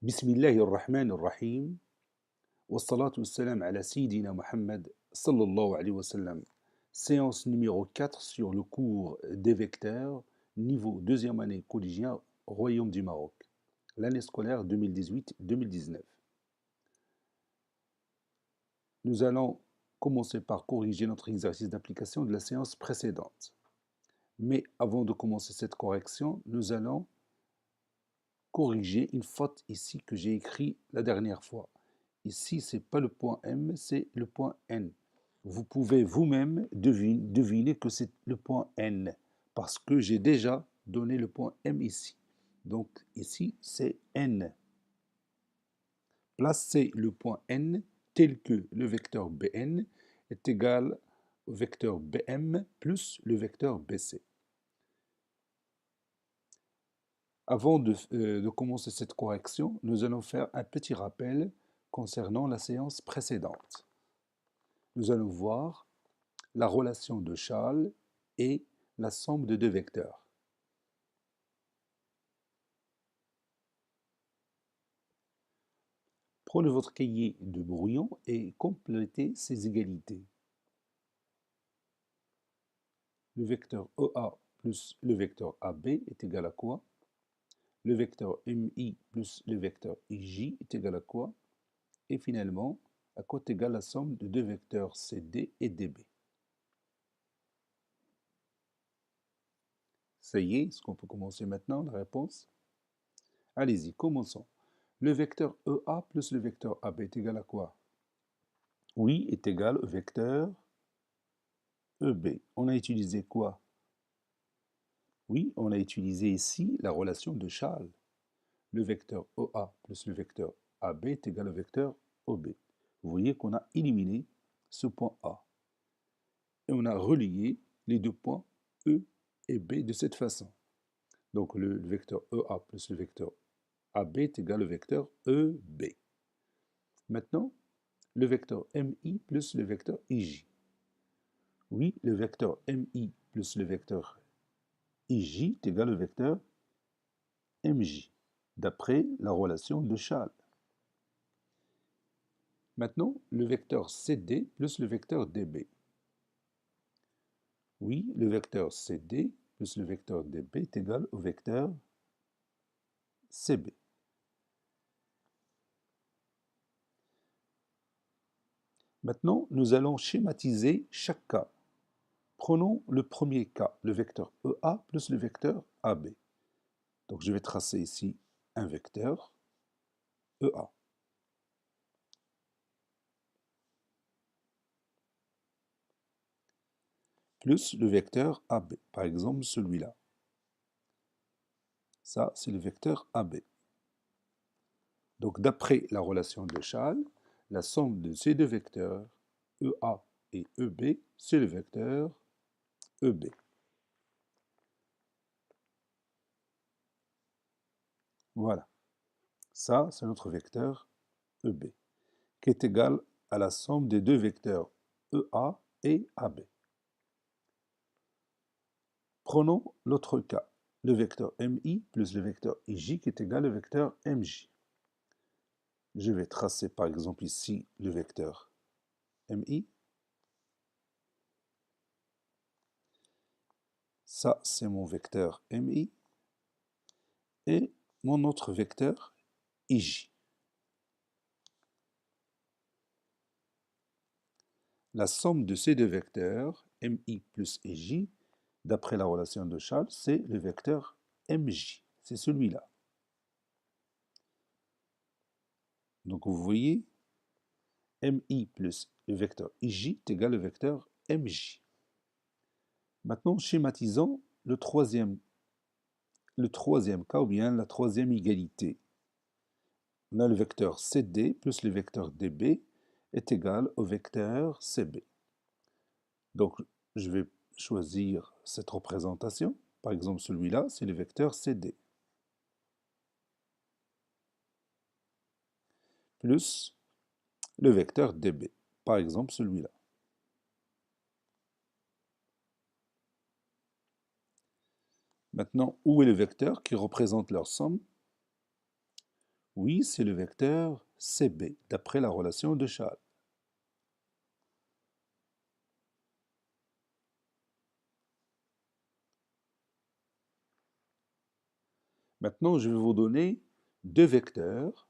بسم الله الرحمن الرحيم والصلاة والسلام على سيدنا Mohammed sallallahu alayhi wa sallam. Séance numéro 4 sur le cours des vecteurs, niveau deuxième année collégien, Royaume du Maroc, l'année scolaire 2018-2019. Nous allons commencer par corriger notre exercice d'application de la séance précédente. Mais avant de commencer cette correction, nous allons corriger une faute ici que j'ai écrit la dernière fois. Ici, ce n'est pas le point M, c'est le point N. Vous pouvez vous-même deviner que c'est le point N, parce que j'ai déjà donné le point M ici. Donc ici, c'est N. Placez le point N tel que le vecteur Bn est égal au vecteur Bm plus le vecteur Bc. Avant de commencer cette correction, nous allons faire un petit rappel concernant la séance précédente. Nous allons voir la relation de Schall et la somme de deux vecteurs. Prenez votre cahier de brouillon et complétez ces égalités. Le vecteur EA plus le vecteur AB est égal à quoi? Le vecteur MI plus le vecteur IJ est égal à quoi? Et finalement, à quoi est égale la somme de deux vecteurs CD et DB. Ça y est, est-ce qu'on peut commencer maintenant la réponse? Allez-y, commençons. Le vecteur EA plus le vecteur AB est égal à quoi? Oui, est égal au vecteur EB. On a utilisé quoi? Oui, on a utilisé ici la relation de Schall. Le vecteur EA plus le vecteur AB est égal au vecteur OB. Vous voyez qu'on a éliminé ce point A. Et on a relié les deux points E et B de cette façon. Donc le vecteur EA plus le vecteur AB est égal au vecteur EB. Maintenant, le vecteur MI plus le vecteur IJ. Oui, le vecteur MI plus le vecteur IJ est égal au vecteur MJ, d'après la relation de Schall. Maintenant, le vecteur CD plus le vecteur DB. Oui, le vecteur CD plus le vecteur DB est égal au vecteur CB. Maintenant, nous allons schématiser chaque cas. Prenons le premier cas, le vecteur EA plus le vecteur AB. Donc je vais tracer ici un vecteur EA. Plus le vecteur AB, par exemple celui-là. Ça, c'est le vecteur AB. Donc d'après la relation de Schall, la somme de ces deux vecteurs, EA et EB, c'est le vecteur EB. Voilà. Ça, c'est notre vecteur EB, qui est égal à la somme des deux vecteurs EA et AB. Prenons l'autre cas, le vecteur MI plus le vecteur IJ qui est égal au vecteur MJ. Je vais tracer par exemple ici le vecteur MI. Ça, c'est mon vecteur MI. Et mon autre vecteur IJ. La somme de ces deux vecteurs, MI plus IJ, d'après la relation de Schall, c'est le vecteur MJ. C'est celui-là. Donc vous voyez, MI plus le vecteur IJ est égal au vecteur MJ. Maintenant, schématisons le troisième cas, ou bien la troisième égalité. On a le vecteur CD plus le vecteur DB est égal au vecteur CB. Donc, je vais choisir cette représentation. Par exemple, celui-là, c'est le vecteur CD. Plus le vecteur DB. Par exemple, celui-là. Maintenant, où est le vecteur qui représente leur somme? Oui, c'est le vecteur CB, d'après la relation de Schall. Maintenant, je vais vous donner deux vecteurs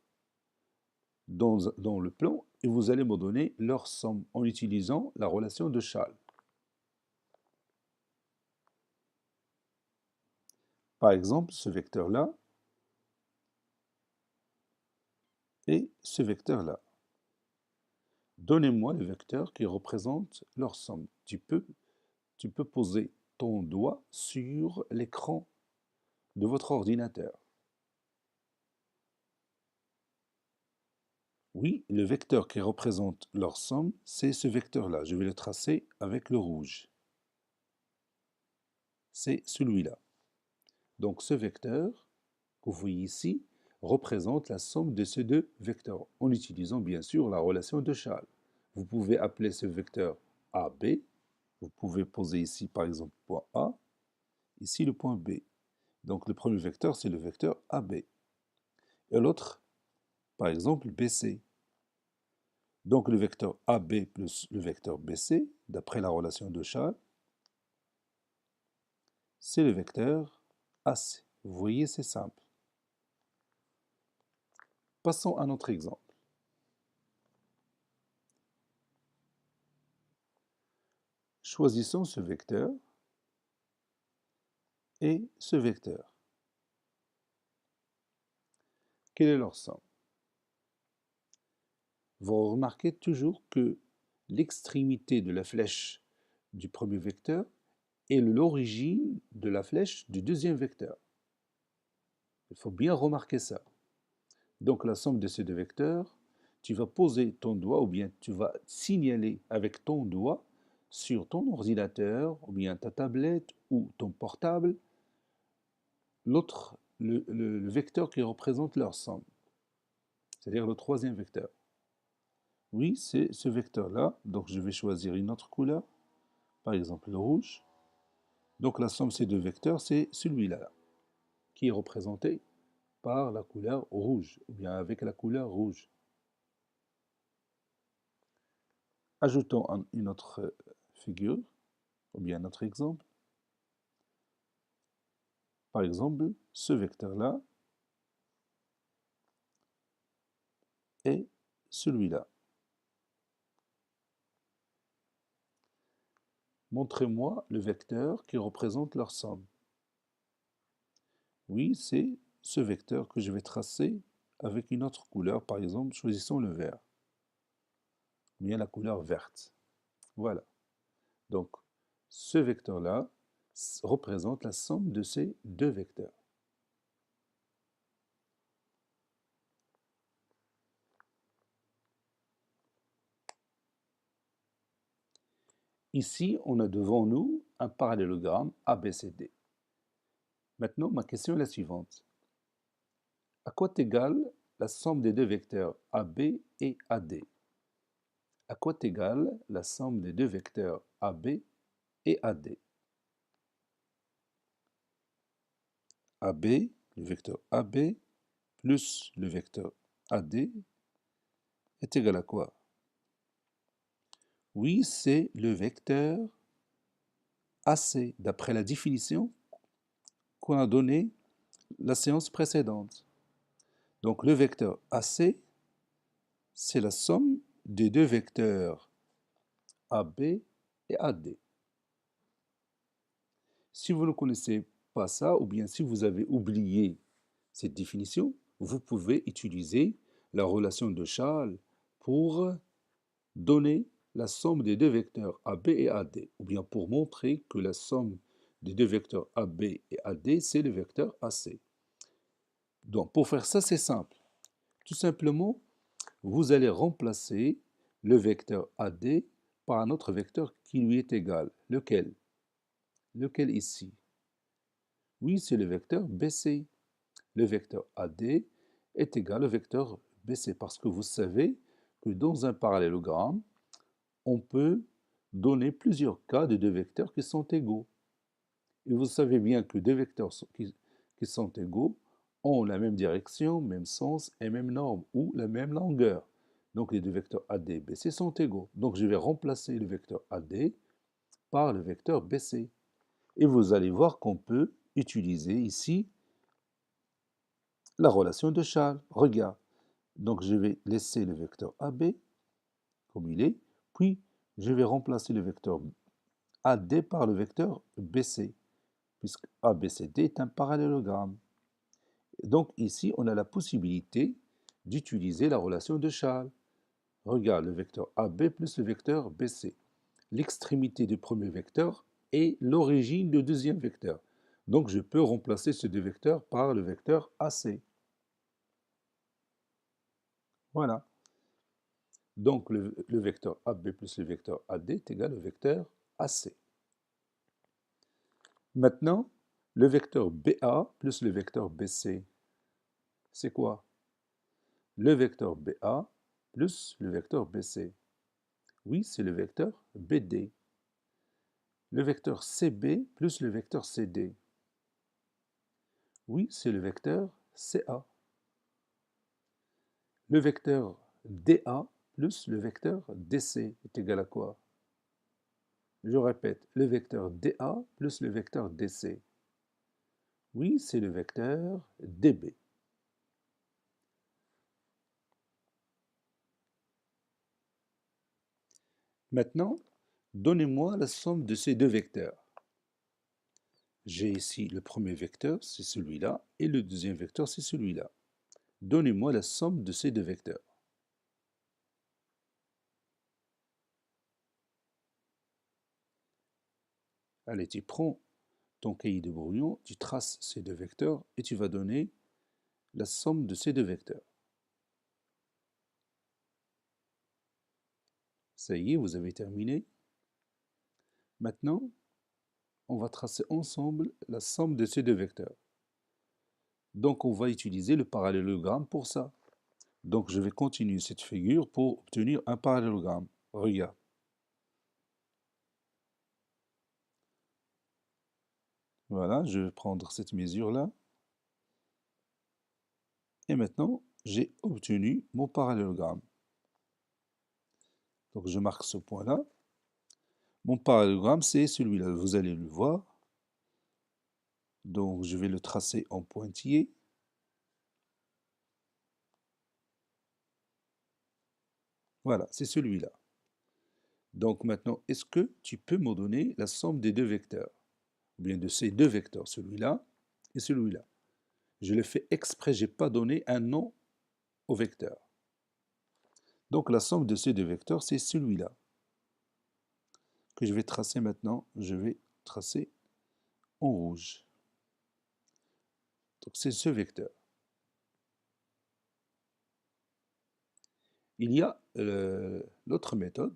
dans le plan et vous allez me donner leur somme en utilisant la relation de Schall. Par exemple, ce vecteur-là et ce vecteur-là. Donnez-moi le vecteur qui représente leur somme. Tu peux poser ton doigt sur l'écran de votre ordinateur. Oui, le vecteur qui représente leur somme, c'est ce vecteur-là. Je vais le tracer avec le rouge. C'est celui-là. Donc ce vecteur, que vous voyez ici, représente la somme de ces deux vecteurs, en utilisant bien sûr la relation de Schall. Vous pouvez appeler ce vecteur AB. Vous pouvez poser ici par exemple le point A, ici le point B. Donc le premier vecteur, c'est le vecteur AB. Et l'autre, par exemple, BC. Donc le vecteur AB plus le vecteur BC, d'après la relation de Schall, c'est le vecteur AC. Vous voyez, c'est simple. Passons à notre exemple. Choisissons ce vecteur et ce vecteur. Quelle est leur somme? Vous remarquez toujours que l'extrémité de la flèche du premier vecteur est l'origine de la flèche du deuxième vecteur. Il faut bien remarquer ça. Donc la somme de ces deux vecteurs, tu vas poser ton doigt ou bien tu vas signaler avec ton doigt sur ton ordinateur ou bien ta tablette ou ton portable le vecteur qui représente leur somme, c'est-à-dire le troisième vecteur. Oui, c'est ce vecteur-là, donc je vais choisir une autre couleur, par exemple le rouge. Donc la somme de ces deux vecteurs, c'est celui-là, qui est représenté par la couleur rouge, ou bien avec la couleur rouge. Ajoutons une autre figure, ou bien un autre exemple. Par exemple, ce vecteur-là et celui-là. Montrez-moi le vecteur qui représente leur somme. Oui, c'est ce vecteur que je vais tracer avec une autre couleur. Par exemple, choisissons le vert, ou bien la couleur verte. Voilà. Donc, ce vecteur-là représente la somme de ces deux vecteurs. Ici, on a devant nous un parallélogramme ABCD. Maintenant, ma question est la suivante. À quoi est égale la somme des deux vecteurs AB et AD? À quoi est égale la somme des deux vecteurs AB et AD? AB, le vecteur AB, plus le vecteur AD est égal à quoi? Oui, c'est le vecteur AC, d'après la définition qu'on a donnée la séance précédente. Donc le vecteur AC, c'est la somme des deux vecteurs AB et AD. Si vous ne connaissez pas ça, ou bien si vous avez oublié cette définition, vous pouvez utiliser la relation de Schall pour donner la somme des deux vecteurs AB et AD, ou bien pour montrer que la somme des deux vecteurs AB et AD, c'est le vecteur AC. Donc pour faire ça, c'est simple. Tout simplement, vous allez remplacer le vecteur AD par un autre vecteur qui lui est égal. Lequel? Lequel ici? Oui, c'est le vecteur BC. Le vecteur AD est égal au vecteur BC parce que vous savez que dans un parallélogramme, on peut donner plusieurs cas de deux vecteurs qui sont égaux. Et vous savez bien que deux vecteurs qui sont égaux, ont la même direction, même sens et même norme, ou la même longueur. Donc les deux vecteurs AD et BC sont égaux. Donc je vais remplacer le vecteur AD par le vecteur BC. Et vous allez voir qu'on peut utiliser ici la relation de Charles. Regarde. Donc je vais laisser le vecteur AB comme il est, puis je vais remplacer le vecteur AD par le vecteur BC, puisque ABCD est un parallélogramme. Donc ici, on a la possibilité d'utiliser la relation de Charles. Regarde le vecteur AB plus le vecteur BC. L'extrémité du premier vecteur est l'origine du deuxième vecteur. Donc je peux remplacer ces deux vecteurs par le vecteur AC. Voilà. Donc le vecteur AB plus le vecteur AD est égal au vecteur AC. Maintenant, le vecteur BA plus le vecteur BC, c'est quoi? Le vecteur BA plus le vecteur BC. Oui, c'est le vecteur BD. Le vecteur CB plus le vecteur CD. Oui, c'est le vecteur CA. Le vecteur DA plus le vecteur DC est égal à quoi? Je répète, le vecteur DA plus le vecteur DC. Oui, c'est le vecteur DB. Maintenant, donnez-moi la somme de ces deux vecteurs. J'ai ici le premier vecteur, c'est celui-là, et le deuxième vecteur, c'est celui-là. Donnez-moi la somme de ces deux vecteurs. Allez, tu prends ton cahier de brouillon, tu traces ces deux vecteurs et tu vas donner la somme de ces deux vecteurs. Ça y est, vous avez terminé. Maintenant, on va tracer ensemble la somme de ces deux vecteurs. Donc, on va utiliser le parallélogramme pour ça. Donc, je vais continuer cette figure pour obtenir un parallélogramme. Regarde. Voilà, je vais prendre cette mesure-là. Et maintenant, j'ai obtenu mon parallélogramme. Donc, je marque ce point-là. Mon parallélogramme, c'est celui-là. Vous allez le voir. Donc, je vais le tracer en pointillé. Voilà, c'est celui-là. Donc maintenant, est-ce que tu peux me donner la somme des deux vecteurs? Ou bien de ces deux vecteurs, celui-là et celui-là. Je le fais exprès, je n'ai pas donné un nom au vecteur. Donc la somme de ces deux vecteurs, c'est celui-là. Que je vais tracer maintenant. Je vais tracer en rouge. Donc c'est ce vecteur. Il y a l'autre méthode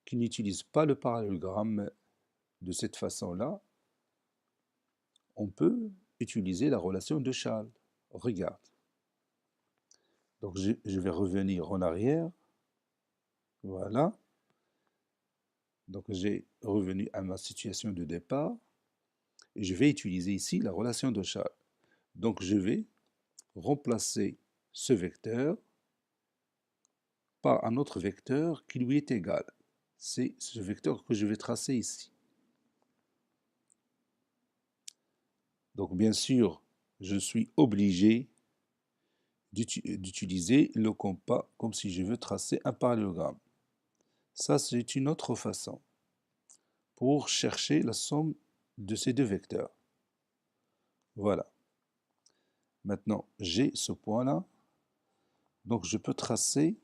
qui n'utilise pas le parallélogramme de cette façon-là. On peut utiliser la relation de Charles. Regarde. Donc je vais revenir en arrière. Voilà. Donc j'ai revenu à ma situation de départ. Et je vais utiliser ici la relation de Charles. Donc je vais remplacer ce vecteur par un autre vecteur qui lui est égal. C'est ce vecteur que je vais tracer ici. Donc bien sûr, je suis obligé d'utiliser le compas comme si je veux tracer un parallélogramme. Ça, c'est une autre façon pour chercher la somme de ces deux vecteurs. Voilà. Maintenant, j'ai ce point-là. Donc je peux tracer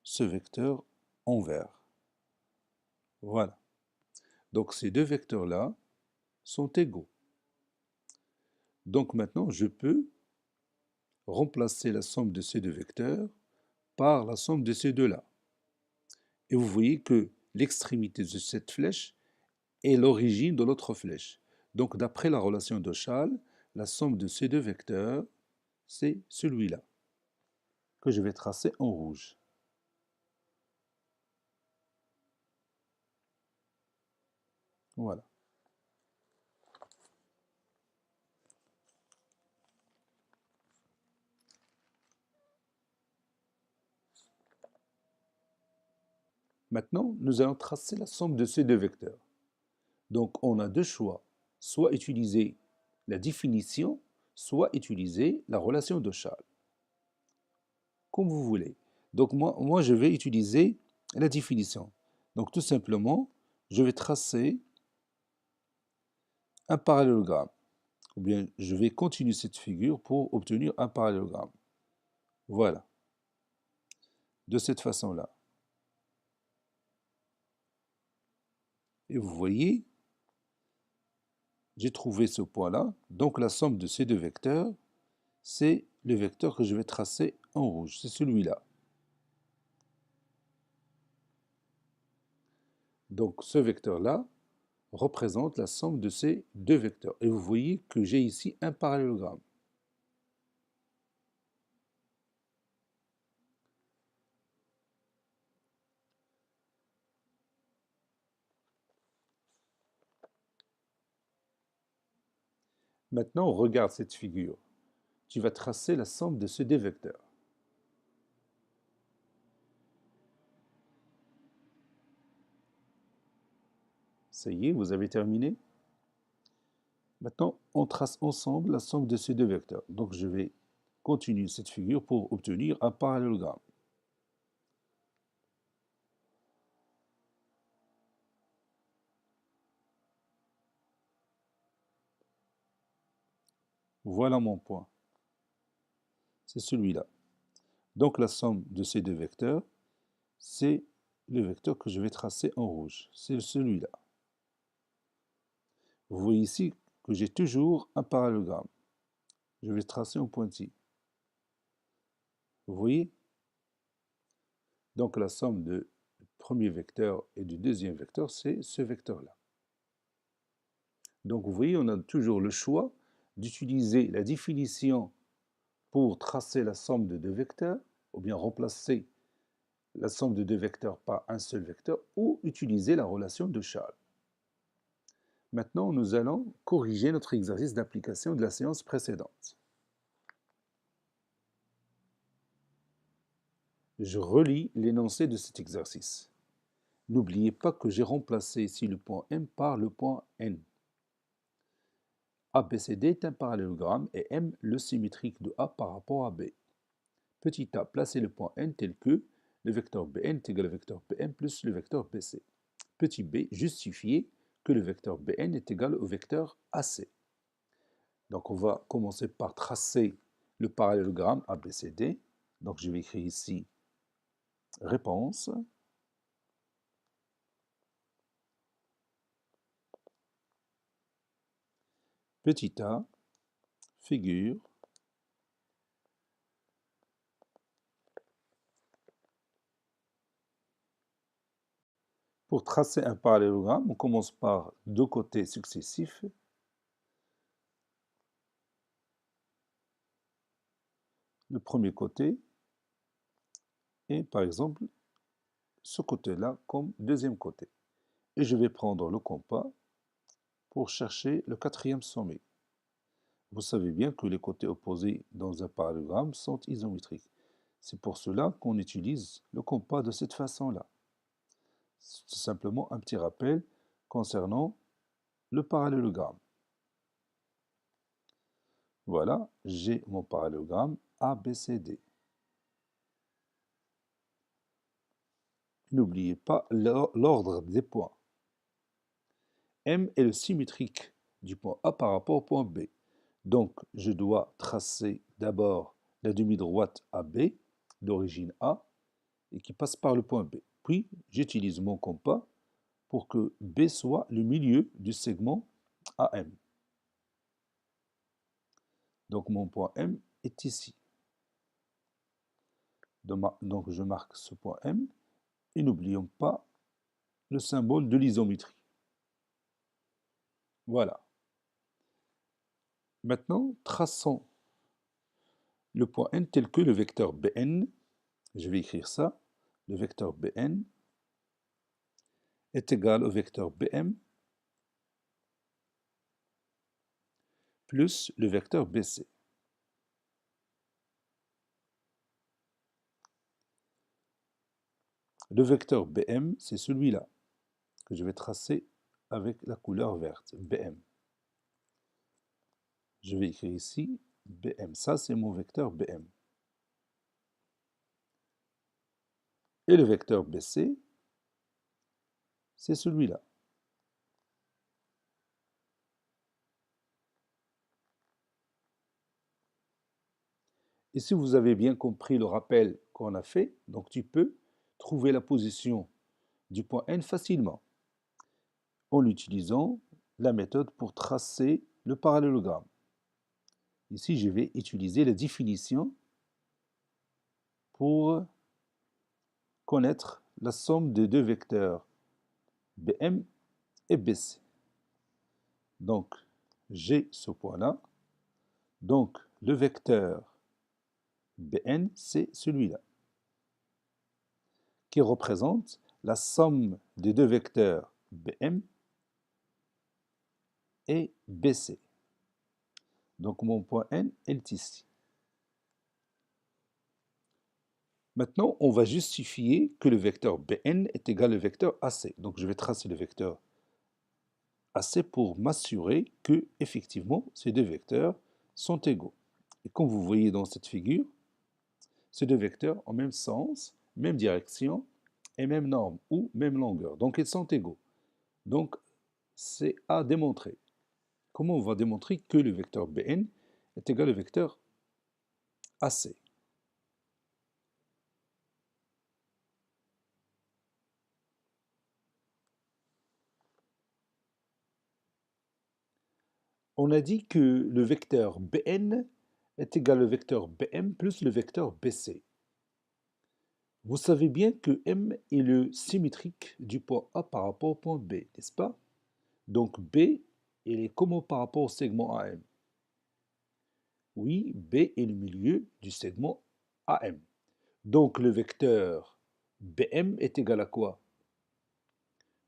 ce vecteur en vert. Voilà. Donc ces deux vecteurs-là sont égaux. Donc maintenant, je peux remplacer la somme de ces deux vecteurs par la somme de ces deux-là. Et vous voyez que l'extrémité de cette flèche est l'origine de l'autre flèche. Donc d'après la relation de Charles, la somme de ces deux vecteurs, c'est celui-là, que je vais tracer en rouge. Voilà. Maintenant, nous allons tracer la somme de ces deux vecteurs. Donc, on a deux choix, soit utiliser la définition, soit utiliser la relation de Charles. Comme vous voulez. Donc, moi, je vais utiliser la définition. Donc, tout simplement, je vais tracer un parallélogramme. Ou bien, je vais continuer cette figure pour obtenir un parallélogramme. Voilà. De cette façon-là. Et vous voyez, j'ai trouvé ce point-là. Donc, la somme de ces deux vecteurs, c'est le vecteur que je vais tracer en rouge. C'est celui-là. Donc, ce vecteur-là représente la somme de ces deux vecteurs. Et vous voyez que j'ai ici un parallélogramme. Maintenant, regarde cette figure. Tu vas tracer la somme de ces deux vecteurs. Ça y est, vous avez terminé. Maintenant, on trace ensemble la somme de ces deux vecteurs. Donc, je vais continuer cette figure pour obtenir un parallélogramme. Voilà mon point. C'est celui-là. Donc, la somme de ces deux vecteurs, c'est le vecteur que je vais tracer en rouge. C'est celui-là. Vous voyez ici que j'ai toujours un parallélogramme. Je vais tracer en pointille. Vous voyez? Donc la somme du premier vecteur et du deuxième vecteur, c'est ce vecteur-là. Donc vous voyez, on a toujours le choix d'utiliser la définition pour tracer la somme de deux vecteurs, ou bien remplacer la somme de deux vecteurs par un seul vecteur, ou utiliser la relation de Charles. Maintenant, nous allons corriger notre exercice d'application de la séance précédente. Je relis l'énoncé de cet exercice. N'oubliez pas que j'ai remplacé ici le point M par le point N. ABCD est un parallélogramme et M le symétrique de A par rapport à B. Petit a, placez le point N tel que le vecteur Bn est égal au vecteur Bm plus le vecteur Bc. Petit b, justifiez que le vecteur Bn est égal au vecteur AC. Donc on va commencer par tracer le parallélogramme ABCD. Donc je vais écrire ici réponse. Petit a, figure. Pour tracer un parallélogramme, on commence par deux côtés successifs. Le premier côté et par exemple ce côté-là comme deuxième côté. Et je vais prendre le compas pour chercher le quatrième sommet. Vous savez bien que les côtés opposés dans un parallélogramme sont isométriques. C'est pour cela qu'on utilise le compas de cette façon-là. C'est simplement un petit rappel concernant le parallélogramme. Voilà, j'ai mon parallélogramme ABCD. N'oubliez pas l'ordre des points. M est le symétrique du point A par rapport au point B. Donc, je dois tracer d'abord la demi-droite AB d'origine A et qui passe par le point B. Puis, j'utilise mon compas pour que B soit le milieu du segment AM. Donc, mon point M est ici. Donc, je marque ce point M et n'oublions pas le symbole de l'isométrie. Voilà. Maintenant, traçons le point N tel que le vecteur Bn. Je vais écrire ça. Le vecteur Bn est égal au vecteur Bm plus le vecteur Bc. Le vecteur BM, c'est celui-là que je vais tracer avec la couleur verte, BM. Je vais écrire ici BM. Ça, c'est mon vecteur BM. Et le vecteur BC, c'est celui-là. Et si vous avez bien compris le rappel qu'on a fait, donc tu peux trouver la position du point N facilement en utilisant la méthode pour tracer le parallélogramme. Ici, je vais utiliser la définition pour connaître la somme des deux vecteurs BM et BC. Donc, j'ai ce point-là. Donc, le vecteur BN, c'est celui-là, qui représente la somme des deux vecteurs BM et BC. Donc, mon point N est ici. Maintenant, on va justifier que le vecteur Bn est égal au vecteur AC. Donc, je vais tracer le vecteur AC pour m'assurer que, effectivement, ces deux vecteurs sont égaux. Et comme vous voyez dans cette figure, ces deux vecteurs ont même sens, même direction et même norme ou même longueur. Donc, ils sont égaux. Donc, c'est à démontrer. Comment on va démontrer que le vecteur Bn est égal au vecteur AC? On a dit que le vecteur Bn est égal au vecteur Bm plus le vecteur Bc. Vous savez bien que M est le symétrique du point A par rapport au point B, n'est-ce pas? Donc B, il est comment par rapport au segment AM? Oui, B est le milieu du segment AM. Donc le vecteur Bm est égal à quoi?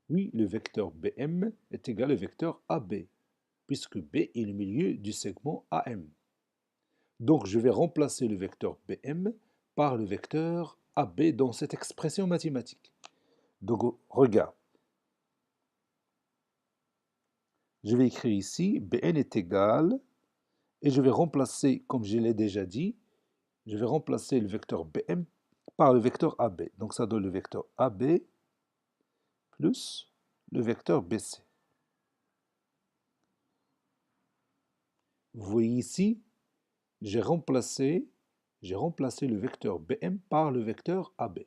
Oui, le vecteur Bm est égal au vecteur AB, puisque B est le milieu du segment AM. Donc je vais remplacer le vecteur Bm par le vecteur AB dans cette expression mathématique. Donc regarde, je vais écrire ici Bn est égal, et je vais remplacer, comme je l'ai déjà dit, je vais remplacer le vecteur Bm par le vecteur AB. Donc ça donne le vecteur AB plus le vecteur BC. Vous voyez ici, j'ai remplacé le vecteur Bm par le vecteur AB,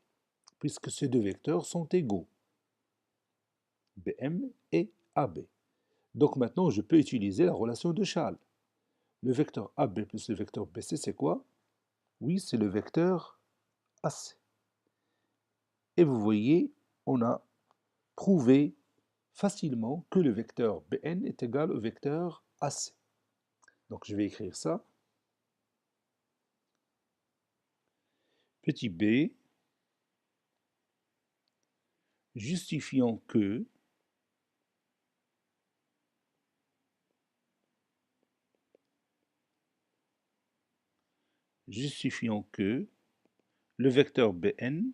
puisque ces deux vecteurs sont égaux, Bm et AB. Donc maintenant, je peux utiliser la relation de Chasles. Le vecteur AB plus le vecteur BC, c'est quoi? Oui, c'est le vecteur AC. Et vous voyez, on a prouvé facilement que le vecteur Bn est égal au vecteur AC. Donc je vais écrire ça. Petit b, justifiant que le vecteur Bn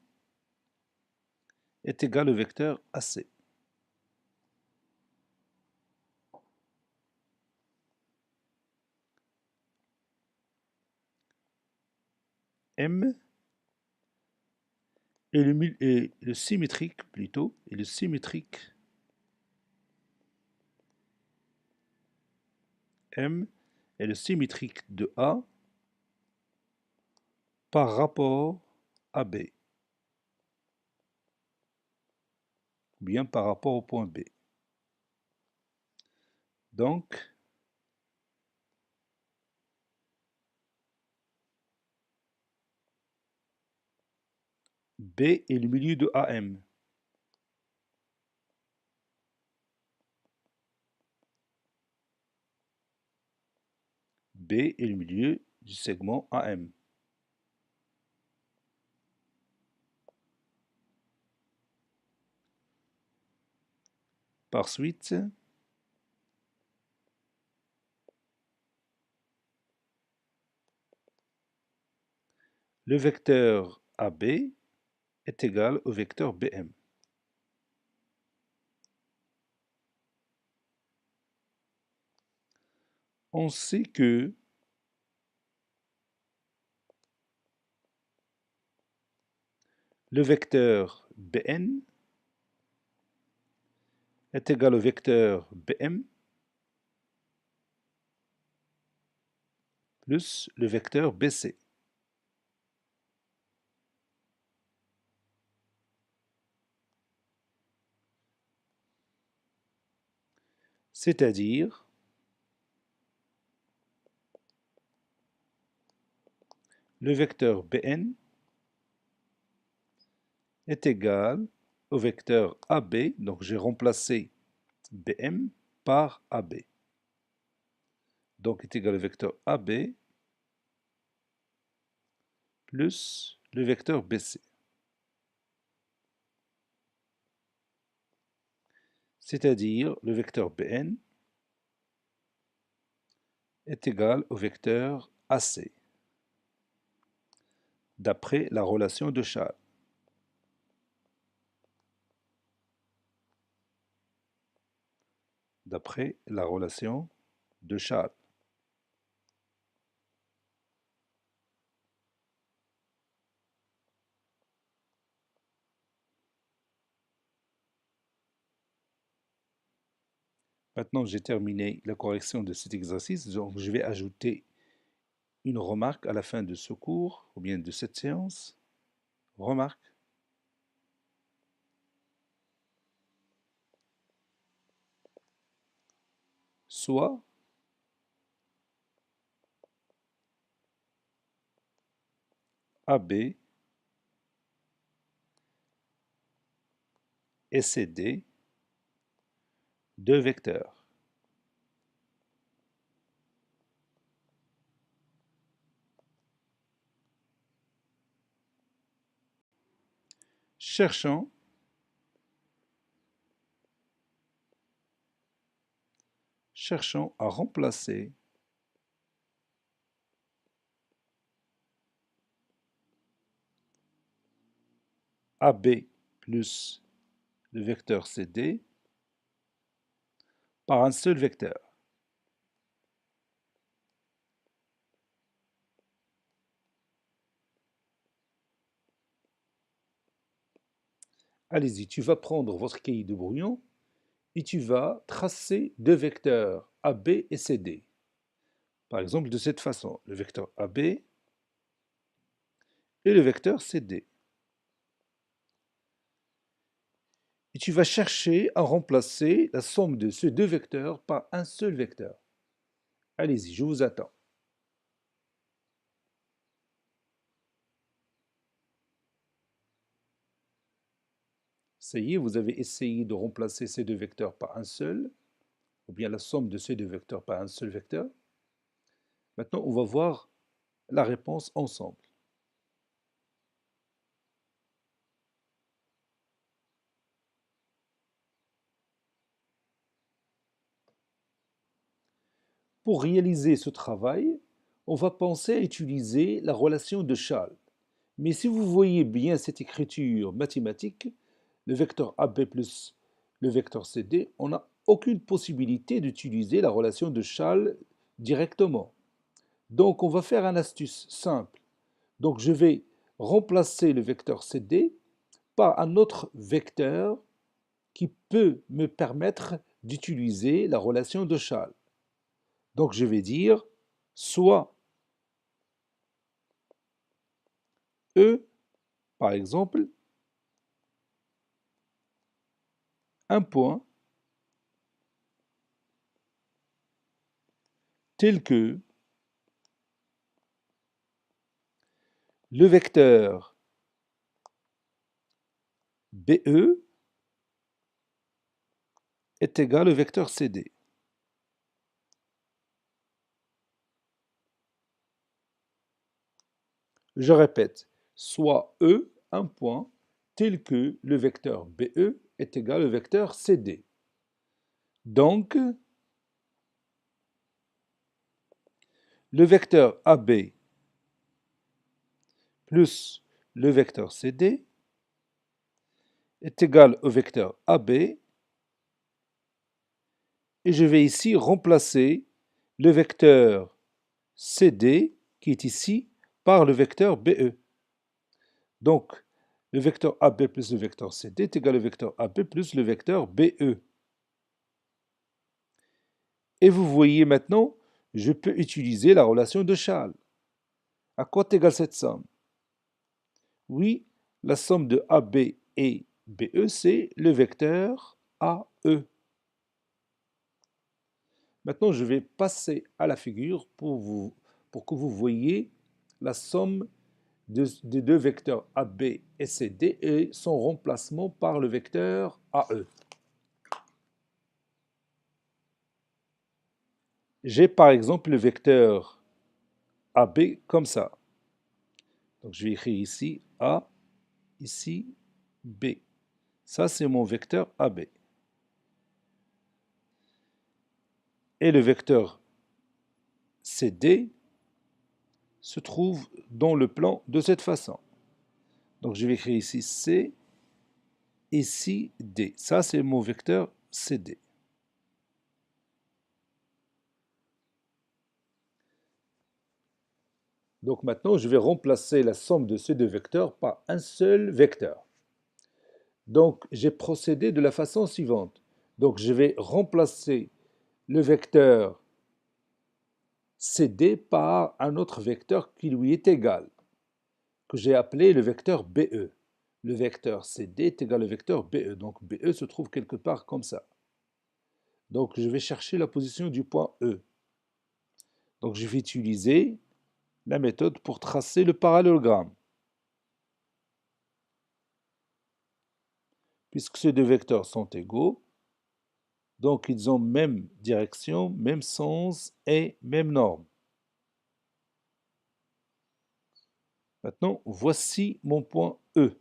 est égal au vecteur AC. M est le symétrique plutôt, et le symétrique M est le symétrique de A par rapport à B, ou bien par rapport au point B. Donc, B est le milieu de AM. B est le milieu du segment AM. Par suite, le vecteur AB est égal au vecteur BM. On sait que le vecteur Bn est égal au vecteur Bm plus le vecteur Bc. C'est-à-dire le vecteur Bn est égal au vecteur AB, donc j'ai remplacé Bm par AB. Donc est égal au vecteur AB plus le vecteur BC. C'est-à-dire le vecteur Bn est égal au vecteur AC, d'après la relation de Chasles. D'après la relation de Chasles. Maintenant, j'ai terminé la correction de cet exercice, donc je vais ajouter une remarque à la fin de ce cours, ou bien de cette séance. Remarque. Soit AB et CD deux vecteurs. Cherchons à remplacer AB plus le vecteur CD par un seul vecteur. Allez-y, tu vas prendre votre cahier de brouillon et tu vas tracer deux vecteurs AB et CD. Par exemple, de cette façon, le vecteur AB et le vecteur CD. Et tu vas chercher à remplacer la somme de ces deux vecteurs par un seul vecteur. Allez-y, je vous attends. Ça y est, vous avez essayé de remplacer ces deux vecteurs par un seul, ou bien la somme de ces deux vecteurs par un seul vecteur. Maintenant, on va voir la réponse ensemble. Pour réaliser ce travail, on va penser à utiliser la relation de Chasles. Mais si vous voyez bien cette écriture mathématique, le vecteur AB plus le vecteur CD, on n'a aucune possibilité d'utiliser la relation de Chasles directement. Donc on va faire une astuce simple. Donc je vais remplacer le vecteur CD par un autre vecteur qui peut me permettre d'utiliser la relation de Chasles. Donc je vais dire soit E, par exemple, un point tel que le vecteur BE est égal au vecteur CD. Je répète, soit E, un point, tel que le vecteur BE est égal au vecteur CD. Donc, le vecteur AB plus le vecteur CD est égal au vecteur AB et je vais ici remplacer le vecteur CD qui est ici par le vecteur BE. Donc, le vecteur AB plus le vecteur CD est égal au vecteur AB plus le vecteur BE. Et vous voyez maintenant, je peux utiliser la relation de Charles. À quoi est égale cette somme? Oui, la somme de AB et BE, c'est le vecteur AE. Maintenant, je vais passer à la figure pour que vous voyez la somme des deux vecteurs AB et CD et son remplacement par le vecteur AE. J'ai par exemple le vecteur AB comme ça. Donc je vais écrire ici A, ici B. Ça, c'est mon vecteur AB. Et le vecteur CD se trouve dans le plan de cette façon. Donc je vais écrire ici C, ici D. Ça, c'est mon vecteur CD. Donc maintenant, je vais remplacer la somme de ces deux vecteurs par un seul vecteur. Donc j'ai procédé de la façon suivante. Donc je vais remplacer le vecteur CD par un autre vecteur qui lui est égal, que j'ai appelé le vecteur BE. Le vecteur CD est égal au vecteur BE. Donc BE se trouve quelque part comme ça. Donc je vais chercher la position du point E. Donc je vais utiliser la méthode pour tracer le parallélogramme. Puisque ces deux vecteurs sont égaux, donc ils ont même direction, même sens et même norme. Maintenant, voici mon point E.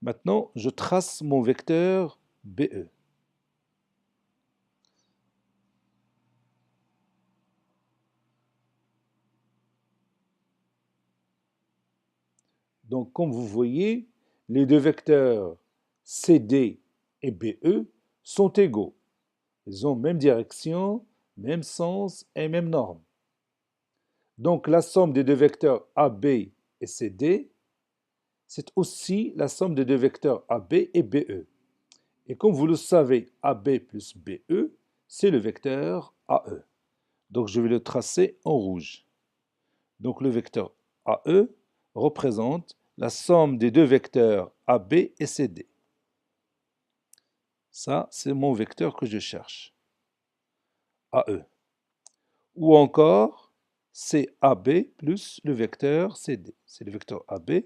Maintenant, je trace mon vecteur BE. Donc, comme vous voyez, les deux vecteurs CD et BE sont égaux. Ils ont même direction, même sens et même norme. Donc, la somme des deux vecteurs AB et CD, c'est aussi la somme des deux vecteurs AB et BE. Et comme vous le savez, AB plus BE, c'est le vecteur AE. Donc, je vais le tracer en rouge. Donc, le vecteur AE représente la somme des deux vecteurs AB et CD. Ça, c'est mon vecteur que je cherche, AE. Ou encore, c'est AB plus le vecteur CD. C'est le vecteur AB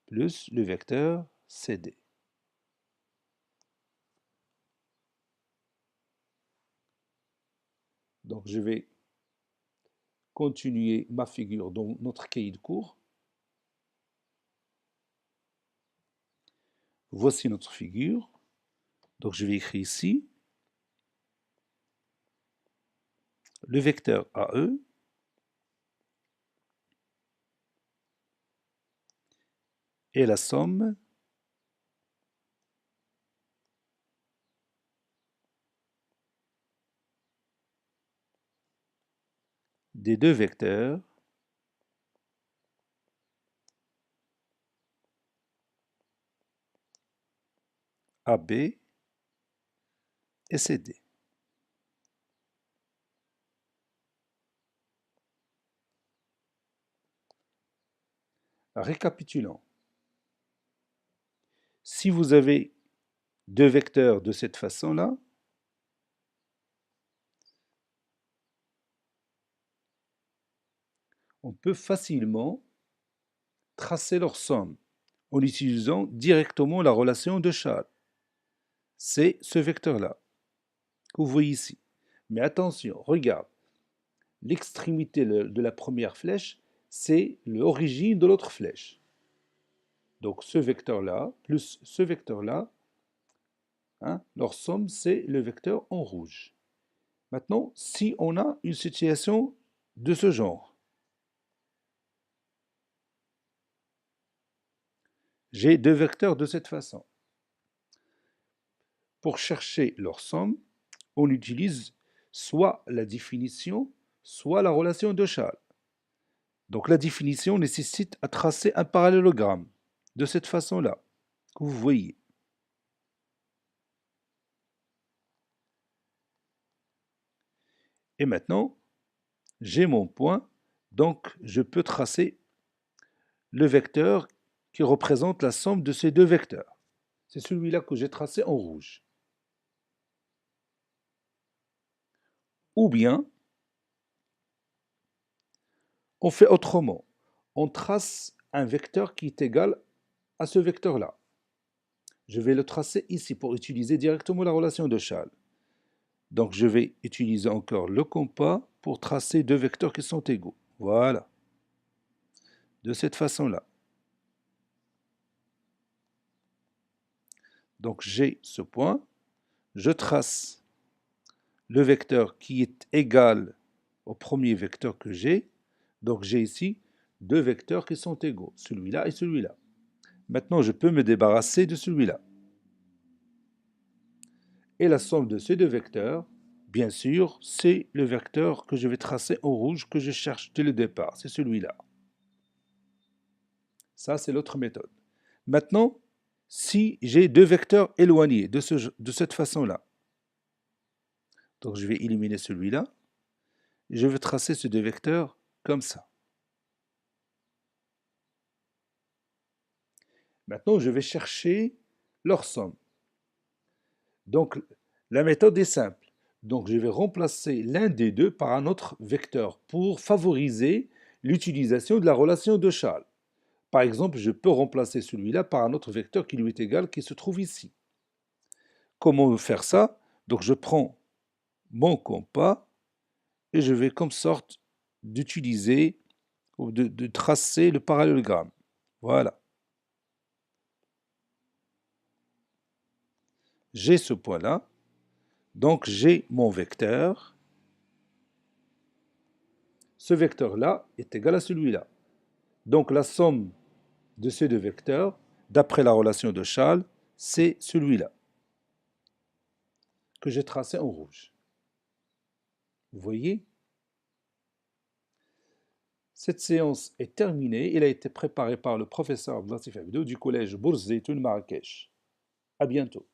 plus le vecteur CD. Donc, je vais continuer ma figure dans notre cahier de cours. Voici notre figure. Donc, je vais écrire ici le vecteur AE et la somme des deux vecteurs AB et CD. Récapitulons. Si vous avez deux vecteurs de cette façon-là, on peut facilement tracer leur somme en utilisant directement la relation de Charles. C'est ce vecteur-là que vous voyez ici. Mais attention, regarde, l'extrémité de la première flèche, c'est l'origine de l'autre flèche. Donc ce vecteur-là plus ce vecteur-là, leur somme, c'est le vecteur en rouge. Maintenant, si on a une situation de ce genre, J'ai deux vecteurs de cette façon. Pour chercher leur somme, on utilise soit la définition, soit la relation de Schall. Donc la définition nécessite à tracer un parallélogramme de cette façon-là, que vous voyez. Et maintenant, j'ai mon point, donc je peux tracer le vecteur qui représente la somme de ces deux vecteurs. C'est celui-là que j'ai tracé en rouge. Ou bien, on fait autrement. On trace un vecteur qui est égal à ce vecteur-là. Je vais le tracer ici pour utiliser directement la relation de Schall. Donc je vais utiliser encore le compas pour tracer deux vecteurs qui sont égaux. Voilà. De cette façon-là. Donc j'ai ce point. Je trace le vecteur qui est égal au premier vecteur que j'ai. Donc j'ai ici deux vecteurs qui sont égaux, celui-là et celui-là. Maintenant, je peux me débarrasser de celui-là. Et la somme de ces deux vecteurs, bien sûr, c'est le vecteur que je vais tracer en rouge que je cherche dès le départ. C'est celui-là. Ça, c'est l'autre méthode. Maintenant, si j'ai deux vecteurs éloignés de cette façon-là, donc je vais éliminer celui-là, et je vais tracer ces deux vecteurs comme ça. Maintenant, je vais chercher leur somme. Donc, la méthode est simple. Donc, je vais remplacer l'un des deux par un autre vecteur pour favoriser l'utilisation de la relation de Schall. Par exemple, je peux remplacer celui-là par un autre vecteur qui lui est égal, qui se trouve ici. Comment faire ça? Donc, je prends mon compas et je vais comme sorte d'utiliser ou de tracer le parallélogramme. Voilà. J'ai ce point-là. Donc, j'ai mon vecteur. Ce vecteur-là est égal à celui-là. Donc, la somme de ces deux vecteurs, d'après la relation de Schall, c'est celui-là que j'ai tracé en rouge. Vous voyez? Cette séance est terminée. Elle a été préparée par le professeur Abdelatif Abdou du collège Bourz Zeytoun Marrakech. À bientôt.